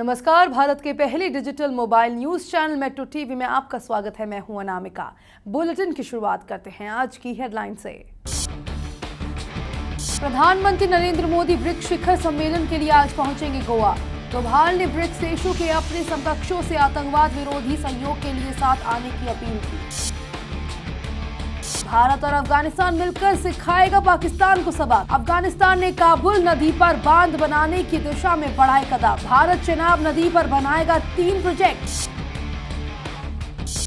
नमस्कार, भारत के पहले digital mobile news channel metro TV में आपका स्वागत है। मैं हूं अनामिका। बुलेटिन की शुरुआत करते हैं आज की हेडलाइन से। प्रधानमंत्री नरेंद्र मोदी ब्रिक्स शिखर सम्मेलन के लिए आज पहुंचेंगे गोवा। डोभाल ने ब्रिक्स देशों के अपने समकक्षों से आतंकवाद विरोधी सहयोग के लिए साथ आने की अपील की। भारत और अफगानिस्तान मिलकर सिखाएगा पाकिस्तान को सबक। अफगानिस्तान ने काबुल नदी पर बांध बनाने की दिशा में बढ़ाए कदम। भारत चेनाब नदी पर बनाएगा 3 प्रोजेक्ट।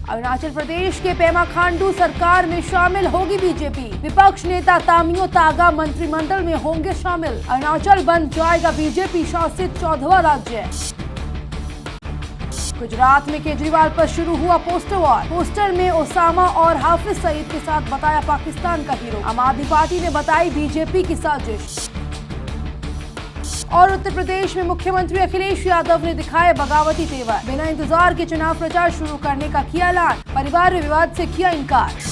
अरुणाचल प्रदेश के पेमा खांडू सरकार में शामिल होगी बीजेपी। विपक्ष नेता तामियो तागा मंत्रिमंडल में होंगे शामिल। अरुणाचल बन जाएगा बीजेपी शासित 14वां राज्य। गुजरात में केजरीवाल पर शुरू हुआ पोस्टर वॉर। पोस्टर में ओसामा और हाफिज सईद के साथ बताया पाकिस्तान का हीरो। आम आदमी पार्टी ने बताई बीजेपी की साजिश। और उत्तर प्रदेश में मुख्यमंत्री अखिलेश यादव ने दिखाए बगावती तेवर। बिना इंतजार के चुनाव प्रचार शुरू करने का किया ऐलान। परिवार विवाद से किया इनकार।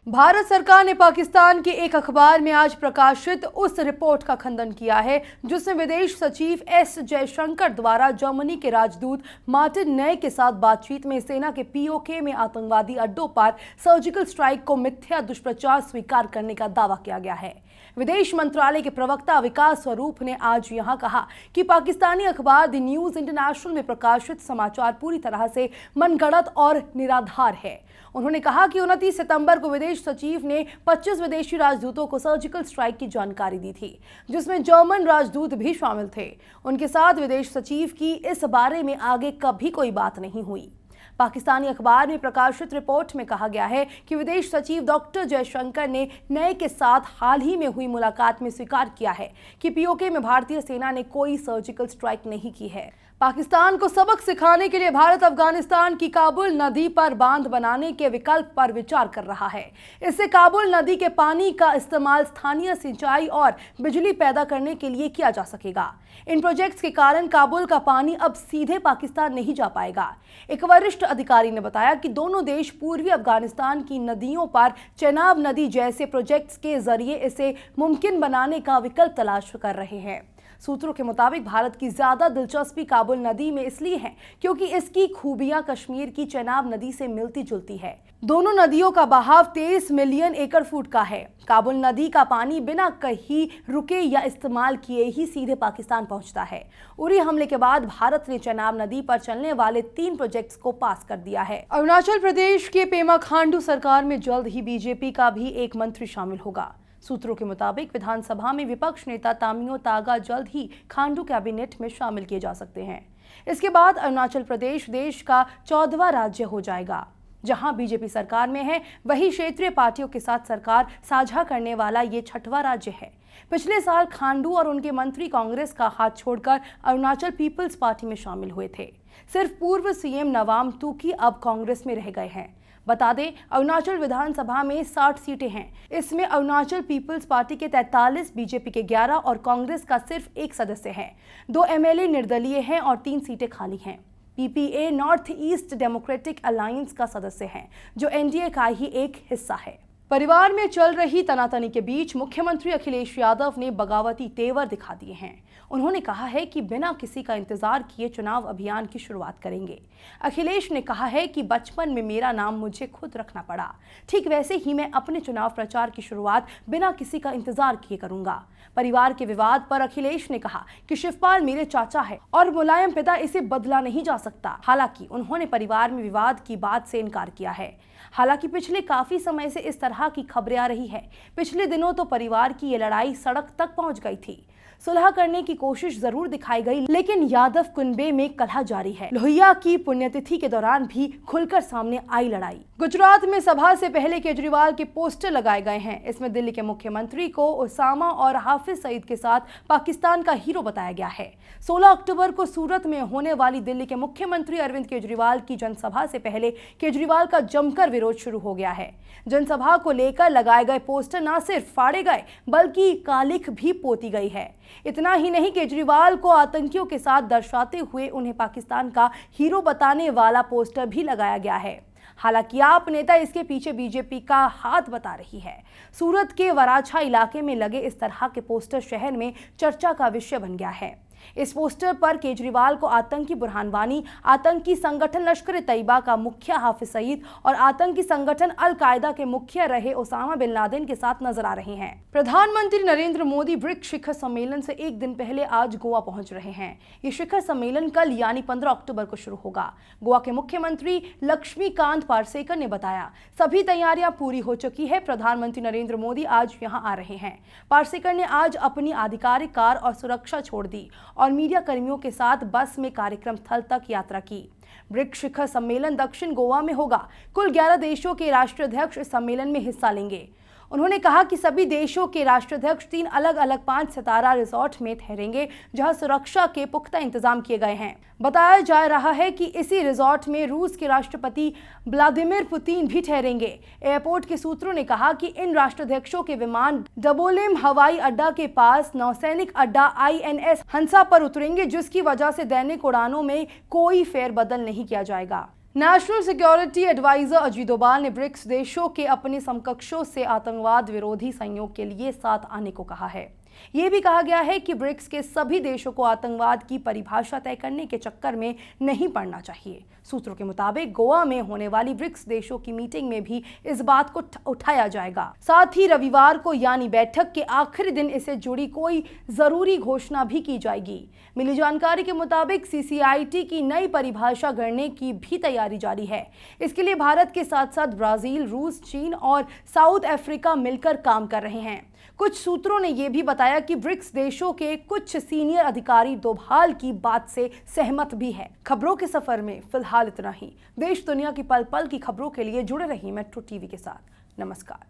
भारत सरकार ने पाकिस्तान के एक अखबार में आज प्रकाशित उस रिपोर्ट का खंडन किया है जिसमें विदेश सचिव एस जयशंकर द्वारा जर्मनी के राजदूत मार्टिन नय के साथ बातचीत में सेना के पीओके में आतंकवादी अड्डों पर सर्जिकल स्ट्राइक को मिथ्या दुष्प्रचार स्वीकार करने का दावा किया गया है। विदेश मंत्रालय के प्रवक्ता विकास स्वरूप ने आज यहां कहा कि पाकिस्तानी अखबार द न्यूज इंटरनेशनल में प्रकाशित समाचार पूरी तरह से मनगढ़ंत और निराधार है। उन्होंने कहा कि 29 सितंबर को विदेश सचिव ने 25 विदेशी राजदूतों को सर्जिकल स्ट्राइक की जानकारी दी थी, जिसमें जर्मन राजदूत भी शामिल थे। उनके साथ विदेश सचिव की इस बारे में आगे कभी कोई बात नहीं हुई। पाकिस्तानी अखबार में प्रकाशित रिपोर्ट में कहा गया है कि विदेश सचिव डॉक्टर जयशंकर ने नए के साथ हाल ही में हुई मुलाकात में स्वीकार किया है कि पीओके में भारतीय सेना ने कोई सर्जिकल स्ट्राइक नहीं की है। पाकिस्तान को सबक सिखाने के लिए भारत अफगानिस्तान की काबुल नदी पर बांध बनाने के विकल्प पर विचार कर रहा है। इससे काबुल नदी के पानी का इस्तेमाल स्थानीय सिंचाई और बिजली पैदा करने के लिए किया जा सकेगा। इन प्रोजेक्ट्स के कारण काबुल का पानी अब सीधे पाकिस्तान नहीं जा पाएगा। एक वरिष्ठ अधिकारी ने बताया कि दोनों देश पूर्वी अफगानिस्तान की नदियों पर चेनाब नदी जैसे प्रोजेक्ट्स के जरिए इसे मुमकिन बनाने का विकल्प तलाश कर रहे हैं। सूत्रों के मुताबिक भारत की ज्यादा दिलचस्पी काबुल नदी में इसलिए है क्योंकि इसकी खूबियां कश्मीर की चेनाब नदी से मिलती जुलती है। दोनों नदियों का बहाव 23 मिलियन एकड़ फुट का है। काबुल नदी का पानी बिना कहीं रुके या इस्तेमाल किए ही सीधे पाकिस्तान पहुंचता है। उरी हमले के बाद भारत ने चेनाब नदी पर चलने वाले 3 प्रोजेक्ट्स को पास कर दिया है। अरुणाचल प्रदेश के पेमा खांडू सरकार में जल्द ही बीजेपी का भी एक मंत्री शामिल होगा। सूत्रों के मुताबिक विधानसभा में विपक्ष नेता तामियो तागा जल्द ही खांडू कैबिनेट में शामिल किए जा सकते हैं। इसके बाद अरुणाचल प्रदेश देश का 14वां राज्य हो जाएगा। जहां बीजेपी सरकार में है, वही क्षेत्रीय पार्टियों के साथ सरकार साझा करने वाला ये 6वां राज्य है। पिछले साल खांडू और उनके मंत्री कांग्रेस का हाथ छोड़कर अरुणाचल पीपल्स पार्टी में शामिल हुए थे। सिर्फ पूर्व सीएम नवाम तुकी अब कांग्रेस में रह गए हैं। बता दें, अरुणाचल विधानसभा में 60 सीटें हैं। इसमें अरुणाचल पीपल्स पार्टी के 43, बीजेपी के 11 और कांग्रेस का सिर्फ 1 सदस्य है। 2 एमएलए निर्दलीय हैं और 3 सीटें खाली हैं। PPA North East Democratic Alliance का सदस्य है, जो एनडीए का ही एक हिस्सा है। परिवार में चल रही तनातनी के बीच मुख्यमंत्री अखिलेश यादव ने बगावती तेवर दिखा दिए हैं। उन्होंने कहा है कि बिना किसी का इंतजार किए चुनाव अभियान की शुरुआत करेंगे। अखिलेश ने कहा है कि बचपन में मेरा नाम मुझे खुद रखना पड़ा, ठीक वैसे ही मैं अपने चुनाव प्रचार की शुरुआत बिना किसी का इंतजार किए करूंगा। परिवार के विवाद पर अखिलेश ने कहा कि शिवपाल मेरे चाचा है और मुलायम पिता, इसे बदला नहीं जा सकता। हालांकि उन्होंने परिवार में विवाद की बात से इनकार किया है। हालांकि पिछले काफी समय से इस तरह की खबरें आ रही है। पिछले दिनों तो परिवार की ये लड़ाई सड़क तक पहुंच गई थी। सुलह करने की कोशिश जरूर दिखाई गई, लेकिन यादव कुनबे में कलह जारी है। लोहिया की पुण्यतिथि के दौरान भी खुलकर सामने आई लड़ाई। गुजरात में सभा से पहले केजरीवाल के पोस्टर लगाए गए हैं। इसमें दिल्ली के मुख्यमंत्री को ओसामा और हाफिज सईद के साथ पाकिस्तान का हीरो बताया गया है। 16 अक्टूबर को सूरत में होने वाली दिल्ली के मुख्यमंत्री अरविंद केजरीवाल की जनसभा से पहले केजरीवाल का जमकर विरोध शुरू हो गया है। जनसभा को लेकर लगाए गए पोस्टर न सिर्फ फाड़े गए, बल्कि कालिख भी पोती गई है। इतना ही नहीं, केजरीवाल को आतंकियों के साथ दर्शाते हुए उन्हें पाकिस्तान का हीरो बताने वाला पोस्टर भी लगाया गया है। हालांकि आप नेता इसके पीछे बीजेपी का हाथ बता रही है। सूरत के वराछा इलाके में लगे इस तरह के पोस्टर शहर में चर्चा का विषय बन गया है। इस पोस्टर पर केजरीवाल को आतंकी बुरहान वानी, आतंकी संगठन लश्कर-ए-तैयबा का मुखिया हाफिज सईद और आतंकी संगठन अल-कायदा के मुखिया रहे ओसामा बिन लादेन के साथ नजर आ रहे हैं। प्रधानमंत्री नरेंद्र मोदी ब्रिक्स शिखर सम्मेलन से एक दिन पहले आज गोवा पहुंच रहे हैं। ये शिखर सम्मेलन कल यानी 15 अक्टूबर को शुरू होगा। गोवा के मुख्यमंत्री लक्ष्मीकांत पार्सेकर ने बताया, सभी तैयारियां पूरी हो चुकी है। प्रधानमंत्री नरेंद्र मोदी आज यहां आ रहे हैं। पार्सेकर ने आज अपनी आधिकारिक कार और सुरक्षा छोड़ दी और मीडिया कर्मियों के साथ बस में कार्यक्रम स्थल तक यात्रा की। ब्रिक्स शिखर सम्मेलन दक्षिण गोवा में होगा। कुल 11 देशों के राष्ट्राध्यक्ष इस सम्मेलन में हिस्सा लेंगे। उन्होंने कहा कि सभी देशों के राष्ट्राध्यक्ष 3 अलग-अलग 5 सितारा रिसोर्ट में ठहरेंगे, जहां सुरक्षा के पुख्ता इंतजाम किए गए हैं। बताया जा रहा है कि इसी रिसोर्ट में रूस के राष्ट्रपति व्लादिमीर पुतिन भी ठहरेंगे। एयरपोर्ट के सूत्रों ने कहा कि इन राष्ट्राध्यक्षों के विमान डबोलिम हवाई अड्डा के पास नौसैनिक अड्डा INS हंसा पर उतरेंगे, जिसकी वजह से दैनिक उड़ानों में कोई फेरबदल नहीं किया जाएगा। National security adviser Ajit Doval ने ब्रिक्स देशों के अपने समकक्षों से आतंकवाद विरोधी सहयोग के लिए साथ आने को कहा है। ये भी कहा गया है कि ब्रिक्स के सभी देशों को आतंकवाद की परिभाषा तय करने के चक्कर में नहीं पड़ना चाहिए। सूत्रों के मुताबिक गोवा में होने वाली ब्रिक्स देशों की मीटिंग में भी इस बात को उठाया जाएगा। साथ ही रविवार को यानी बैठक के आखिरी दिन इससे जुड़ी कोई जरूरी घोषणा भी की जाएगी। मिली जानकारी के मुताबिक CCIT की नई परिभाषा गढ़ने की भी तैयारी जारी है। इसके लिए भारत के साथ साथ ब्राजील, रूस, चीन और साउथ अफ्रीका मिलकर काम कर रहे हैं। कुछ सूत्रों ने यह भी बताया कि ब्रिक्स देशों के कुछ सीनियर अधिकारी डोभाल की बात से सहमत भी है। खबरों के सफर में फिलहाल इतना ही। देश दुनिया की पल पल की खबरों के लिए जुड़े रहिए मेट्रो टीवी के साथ। नमस्कार।